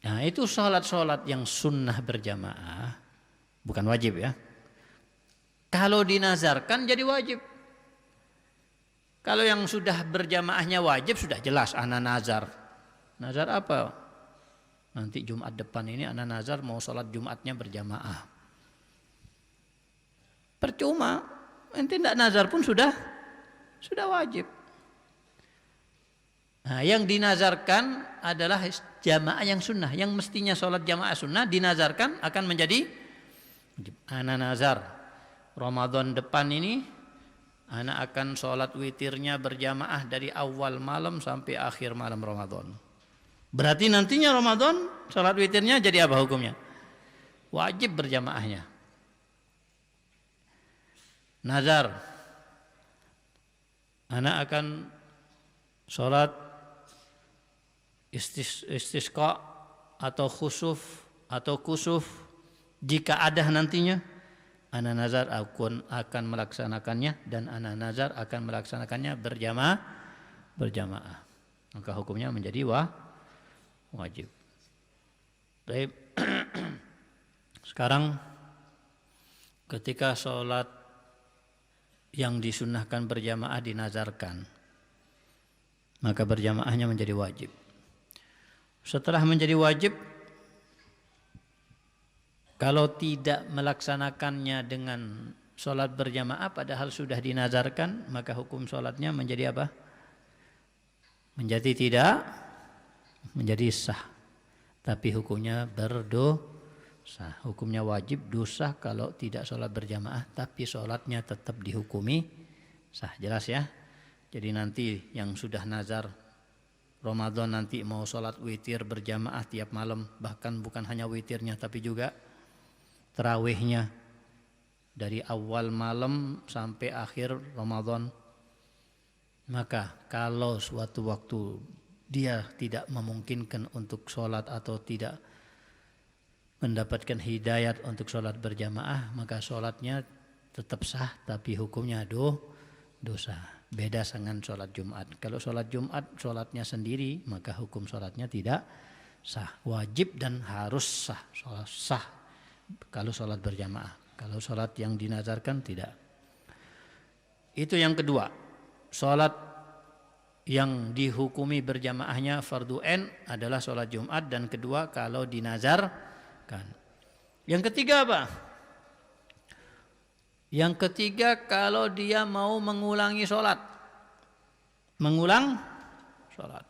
Nah, itu sholat-sholat yang sunnah berjamaah, bukan wajib ya. Kalau dinazarkan jadi wajib. Kalau yang sudah berjamaahnya wajib sudah jelas ana nazar. Nazar apa? Nanti Jumat depan ini ana nazar mau sholat Jumatnya berjamaah. Percuma, ente tidak nazar pun sudah wajib. Nah, yang dinazarkan adalah jamaah yang sunnah, yang mestinya sholat jamaah sunnah dinazarkan akan menjadi ana nazar. Ramadan depan ini ana akan sholat witirnya berjamaah dari awal malam sampai akhir malam Ramadan. Berarti nantinya Ramadan sholat witirnya jadi apa hukumnya? Wajib berjamaahnya. Nazar, ana akan sholat istisqa atau khusuf atau kusuf jika ada nantinya, ana nazar akan melaksanakannya dan ana nazar akan melaksanakannya berjamaah. Maka hukumnya menjadi wajib. Baik. Sekarang ketika sholat yang disunnahkan berjamaah dinazarkan, maka berjamaahnya menjadi wajib. Setelah menjadi wajib, kalau tidak melaksanakannya dengan sholat berjamaah padahal sudah dinazarkan, maka hukum sholatnya menjadi apa? Menjadi tidak, menjadi sah. Tapi hukumnya berdosa. Hukumnya wajib, dosa kalau tidak sholat berjamaah, tapi sholatnya tetap dihukumi sah. Jelas ya? Jadi nanti yang sudah nazar Ramadan nanti mau sholat witir berjamaah tiap malam, bahkan bukan hanya witirnya tapi juga tarawihnya dari awal malam sampai akhir Ramadan. Maka kalau suatu waktu dia tidak memungkinkan untuk sholat atau tidak mendapatkan hidayat untuk sholat berjamaah, maka sholatnya tetap sah tapi hukumnya dosa. Beda dengan sholat Jumat. Kalau sholat Jumat sholatnya sendiri, maka hukum sholatnya tidak sah. Wajib dan harus sah. Sholat sah kalau sholat berjamaah. Kalau sholat yang dinazarkan tidak. Itu yang kedua. Sholat yang dihukumi berjamaahnya fardu ain adalah sholat Jumat, dan kedua kalau dinazarkan. Yang ketiga apa? Yang ketiga kalau dia mau mengulangi sholat. Mengulang sholat.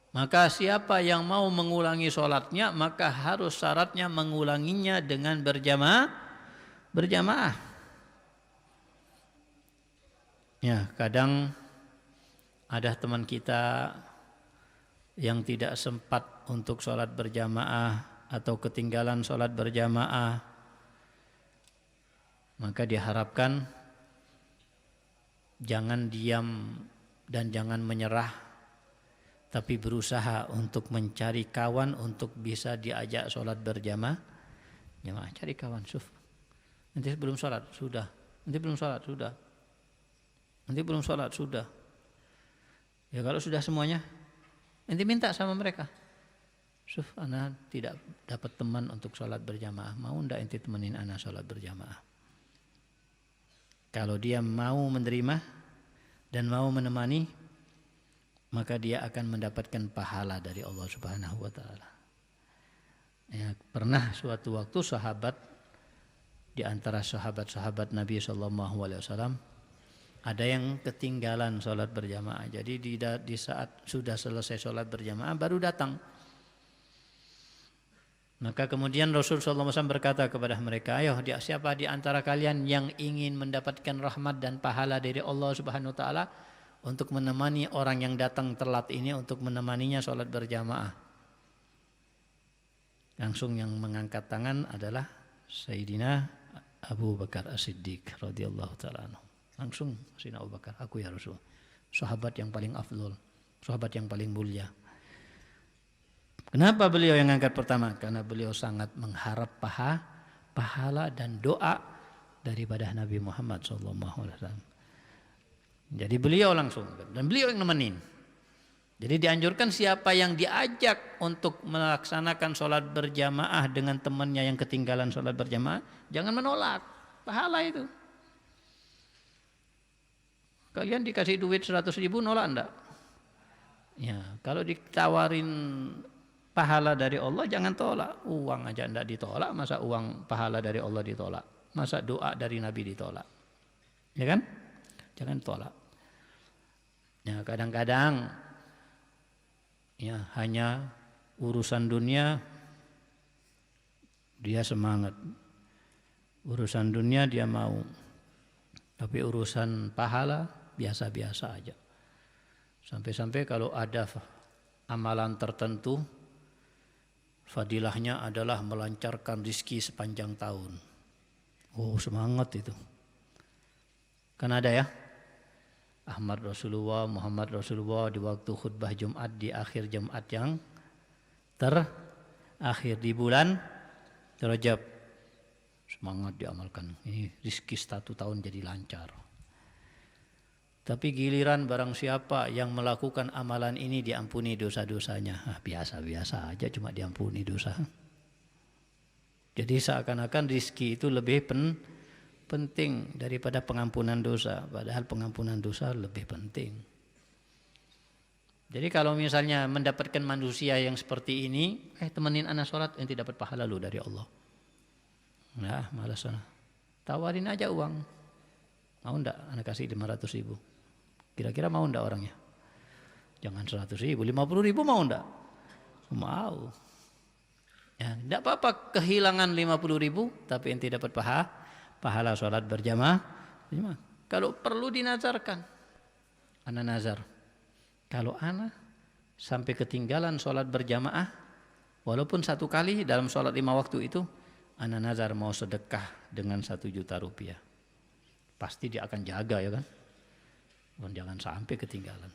Maka siapa yang mau mengulangi sholatnya, maka harus syaratnya mengulanginya dengan berjamaah. Ya, kadang ada teman kita yang tidak sempat untuk sholat berjamaah atau ketinggalan sholat berjamaah. Maka diharapkan jangan diam dan jangan menyerah, tapi berusaha untuk mencari kawan untuk bisa diajak sholat berjamaah. Jamaah, cari kawan, nanti belum sholat sudah, nanti belum sholat sudah, nanti belum sholat sudah. Ya kalau sudah semuanya, nanti minta sama mereka. Ana tidak dapat teman untuk sholat berjamaah, mau ndak ente temenin ana sholat berjamaah? Kalau dia mau menerima dan mau menemani, maka dia akan mendapatkan pahala dari Allah Subhanahu wa taala. Ya, pernah suatu waktu sahabat di antara sahabat-sahabat Nabi sallallahu alaihi wasallam ada yang ketinggalan sholat berjamaah. Jadi di saat sudah selesai sholat berjamaah baru datang. Maka kemudian Rasul sallallahu alaihi wasallam berkata kepada mereka, ayo siapa di antara kalian yang ingin mendapatkan rahmat dan pahala dari Allah Subhanahu wa taala untuk menemani orang yang datang telat ini, untuk menemaninya sholat berjamaah. Langsung yang mengangkat tangan adalah Sayyidina Abu Bakar As-Siddiq radhiyallahu taala anhu. Langsung Sayyidina Abu Bakar, aku ya Rasul, sahabat yang paling afdol, sahabat yang paling mulia. Kenapa beliau yang angkat pertama? Karena beliau sangat mengharap pahala dan doa daripada Nabi Muhammad SAW. Jadi beliau langsung, dan beliau yang nemenin. Jadi dianjurkan siapa yang diajak untuk melaksanakan sholat berjamaah dengan temannya yang ketinggalan sholat berjamaah, jangan menolak pahala itu. Kalian dikasih duit 100.000 nolak enggak? Ya, kalau ditawarin pahala dari Allah jangan tolak. Uang aja enggak ditolak, masa uang pahala dari Allah ditolak? Masa doa dari Nabi ditolak? Ya kan? Jangan tolak. Ya, kadang-kadang ya hanya urusan dunia dia semangat, urusan dunia dia mau, tapi urusan pahala biasa-biasa aja. Sampai-sampai kalau ada amalan tertentu, fadilahnya adalah melancarkan rizki sepanjang tahun. Oh, semangat itu. Kan ada ya, Ahmad Rasulullah, Muhammad Rasulullah di waktu khutbah Jumat di akhir Jumat yang terakhir di bulan Rajab, semangat diamalkan. Ini rizki 1 tahun jadi lancar. Tapi giliran barang siapa yang melakukan amalan ini diampuni dosa-dosanya, biasa-biasa aja cuma diampuni dosa. Jadi seakan-akan rizki itu lebih penting daripada pengampunan dosa, padahal pengampunan dosa lebih penting. Jadi kalau misalnya mendapatkan manusia yang seperti ini, temenin anak sholat, ente dapat pahala lu dari Allah. Nah, malas sana. Tawarin aja uang. Mau enggak anak kasih 500.000? Kira-kira mau enggak orangnya? Jangan 100.000, 50.000 mau enggak? Mau. Ya, enggak apa-apa kehilangan 50.000, tapi ente dapat pahala sholat berjamaah. Kalau perlu dinazarkan, ana nazar. Kalau ana sampai ketinggalan sholat berjamaah, walaupun 1 kali dalam sholat 5 waktu itu, ana nazar mau sedekah dengan 1 juta rupiah. Pasti dia akan jaga ya kan. Jangan sampai ketinggalan.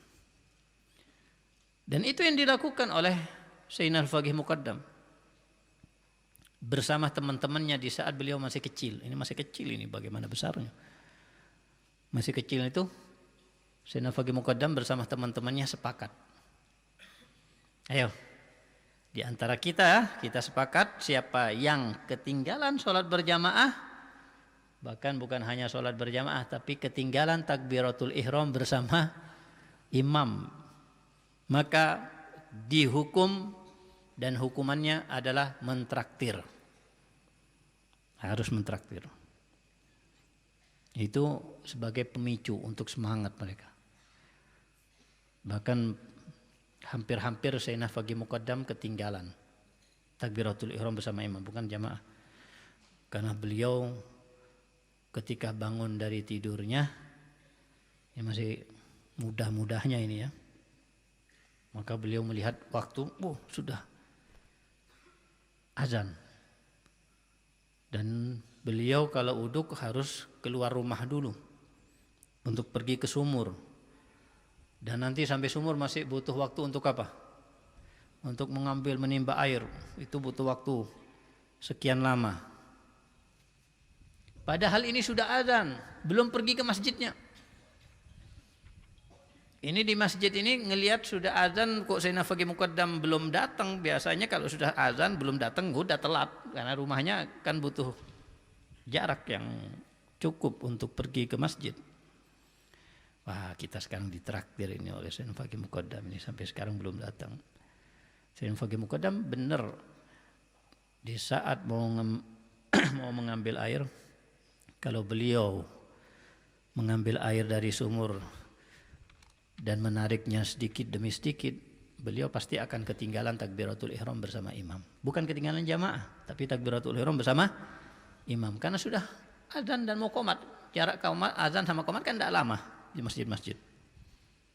Dan itu yang dilakukan oleh Sayyidina Al-Faqih Muqaddam bersama teman-temannya di saat beliau masih kecil. Ini masih kecil ini bagaimana besarnya. Masih kecil itu Sayyidina Al-Faqih Muqaddam bersama teman-temannya sepakat. Ayo, di antara kita sepakat siapa yang ketinggalan sholat berjamaah, bahkan bukan hanya sholat berjamaah, tapi ketinggalan takbiratul ihram bersama imam, maka dihukum dan hukumannya adalah mentraktir. Harus mentraktir. Itu sebagai pemicu untuk semangat mereka. Bahkan hampir-hampir Sayyidina Al-Faqih Muqaddam ketinggalan takbiratul ihram bersama imam, bukan jamaah. Karena beliau ketika bangun dari tidurnya, ya masih mudah-mudahnya ini ya, maka beliau melihat waktu, sudah azan. Dan beliau kalau uduk harus keluar rumah dulu untuk pergi ke sumur. Dan nanti sampai sumur masih butuh waktu untuk apa? Untuk menimba air. Itu butuh waktu sekian lama. Padahal ini sudah azan, belum pergi ke masjidnya. Ini di masjid ini ngelihat sudah azan kok Sayyidina Al-Faqih Muqaddam belum datang. Biasanya kalau sudah azan belum datang udah telat, karena rumahnya kan butuh jarak yang cukup untuk pergi ke masjid. Wah, kita sekarang ditraktir ini oleh Sayyidina Al-Faqih Muqaddam ini sampai sekarang belum datang. Sayyidina Al-Faqih Muqaddam benar di saat mau mengambil air, kalau beliau mengambil air dari sumur dan menariknya sedikit demi sedikit, beliau pasti akan ketinggalan takbiratul ihram bersama imam. Bukan ketinggalan jamaah, tapi takbiratul ihram bersama imam. Karena sudah azan dan mau qomat. Jarak azan sama qomat kan tidak lama di masjid-masjid.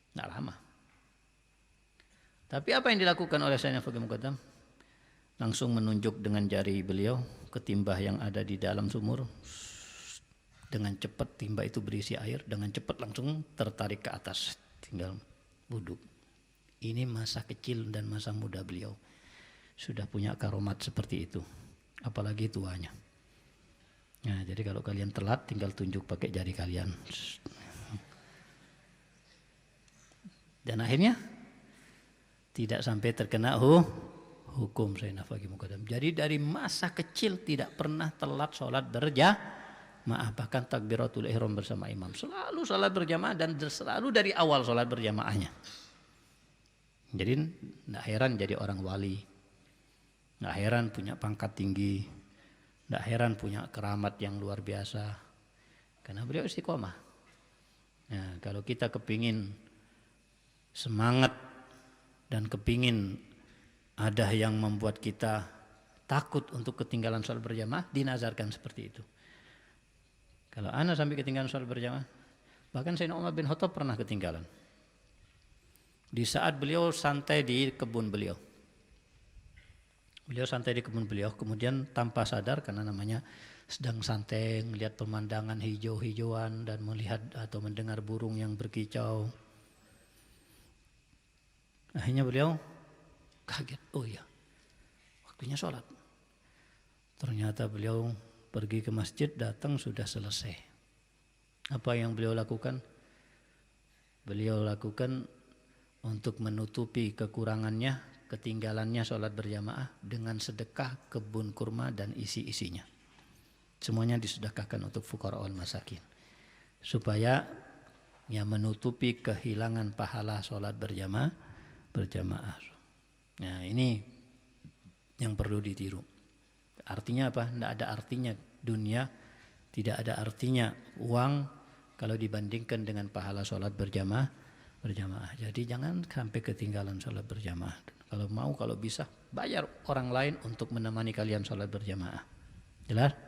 Tidak lama. Tapi apa yang dilakukan oleh Sayyidina Al-Faqih Muqaddam? Langsung menunjuk dengan jari beliau ke timba yang ada di dalam sumur. Dengan cepat timba itu berisi air, dengan cepat langsung tertarik ke atas, tinggal wudhu. Ini masa kecil dan masa muda beliau sudah punya karomat seperti itu, apalagi tuanya. Nah, jadi kalau kalian telat tinggal tunjuk pakai jari kalian. Dan akhirnya tidak sampai terkena hukum Sayyidina Faqih Muqaddam. Jadi dari masa kecil tidak pernah telat sholat berjamaah, bahkan takbiratul ihram bersama imam. Selalu sholat berjamaah dan selalu dari awal sholat berjamaahnya. Jadi tidak heran jadi orang wali, tidak heran punya pangkat tinggi, tidak heran punya keramat yang luar biasa, karena beliau istiqomah. Nah, kalau kita kepingin semangat dan kepingin ada yang membuat kita takut untuk ketinggalan sholat berjamaah, dinazarkan seperti itu. Kalau ana sampai ketinggalan sholat berjamaah, bahkan Sayyidina Umar bin Khattab pernah ketinggalan. Di saat beliau santai di kebun beliau. Beliau santai di kebun beliau, kemudian tanpa sadar karena namanya sedang santai melihat pemandangan hijau-hijauan dan melihat atau mendengar burung yang berkicau. Akhirnya beliau kaget, oh iya waktunya sholat. Ternyata beliau pergi ke masjid, datang sudah selesai. Apa yang beliau lakukan? Beliau lakukan untuk menutupi kekurangannya, ketinggalannya sholat berjamaah dengan sedekah kebun kurma dan isi-isinya. Semuanya disedekahkan untuk fuqara wal masakin, supaya ya menutupi kehilangan pahala sholat berjamaah. Nah, ini yang perlu ditiru. Artinya apa? Tidak ada artinya dunia, tidak ada artinya uang kalau dibandingkan dengan pahala sholat berjamaah. Jadi jangan sampai ketinggalan sholat berjamaah. Kalau bisa bayar orang lain untuk menemani kalian sholat berjamaah. Jelas?